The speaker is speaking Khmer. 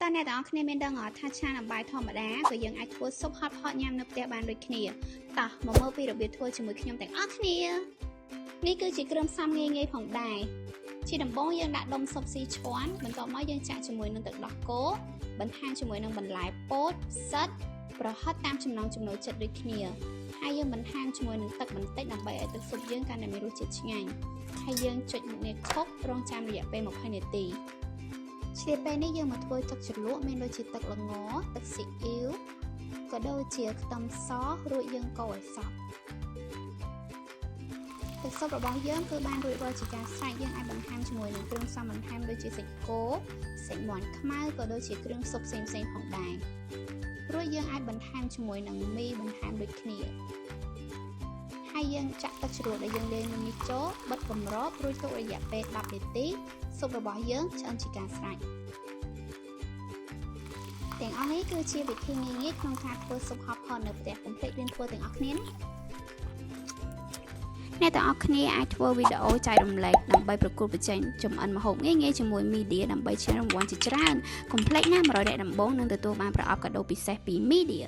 តើអ្នកទាំងអស់គ្នាមានដឹងអត់ថាឆានអំបាយធម្មតាក៏យើងអាចធ្វើស៊ុបហត់ៗញ៉ាំនៅផ្ទះបានដូចគ្នាតោះមកមើលពីរបៀបធ្វើជាមួយខ្ញុំទាំងអស់គ្នានេះគឺជាគ្រឿងផ្សំងាយៗផងដែរជាដំបូងយើងដាក់ដុំស៊ុបស៊ីឈាន់បន្ទាប់មកយើងចាក់ជាមួយនឹងទឹកដោះគោបន្ថែមជាមួយនឹងបន្លែពោតផ្សិតប្រហិតតាមចំណង់ចំណូលចិត្តដូចគ្នាហើយយើងបន្ថែមជាមួយនឹងទឹកបន្តិចដើម្បីឲ្យទឹកស៊ុបយើងកាន់តែមានរសជាតិឆ្ងាញ់ហើយយើងចុចមុខងារខុសរងចាំរយៈពេល20នាទីឆ្លៀតពេលនេះយើងមកធ្វើទឹកជ្រលក់មានដូចជាទឹកល្ងទឹកស៊ីអ៊ីវក៏ដូចជាខ្ទឹមសរួចយើងកូរឲ្យសព្វទឹកស៊ុបរបស់យើងគឺបានរួចរាល់ជាការស្រេចយើងអាចបន្ថែមជាមួយនឹងគ្រឿងផ្សំបន្ថែមដូចជាសាច់គោសាច់មាន់ខ្មៅក៏ដូចជាគ្រឿងស៊ុបផ្សេងៗផងដែររួចយើងអាចបន្ថែមជាមួយនឹងមីបន្ថែមដូចគ្នាហើយយើងចាក់ទឹកជ្រលក់ដែលយើងលាយនឹងនេះចូលបិទគម្របរួចទុករយៈពេល10នាទីស៊ុបរបស់យើងឆ្អិនជាការស្រេចទាំងអស់នេះគឺជាវិធីងាយៗក្នុងការធ្វើស៊ុបហត់ៗនៅផ្ទះកុំភ្លេចរៀនធ្វើទាំងអស់គ្នាអ្នកទាំងអស់គ្នាអាចធ្វើវីដេអូចែករំលែកដើម្បីប្រកួតប្រជែងចម្អិនម្ហូបងាយៗជាមួយ Media ដើម្បីឈ្នះរង្វាន់ជាច្រើនកុំភ្លេចណា100នាក់ដំបូងនឹងទទួលបានប្រអប់កាដូពិសេសពី Media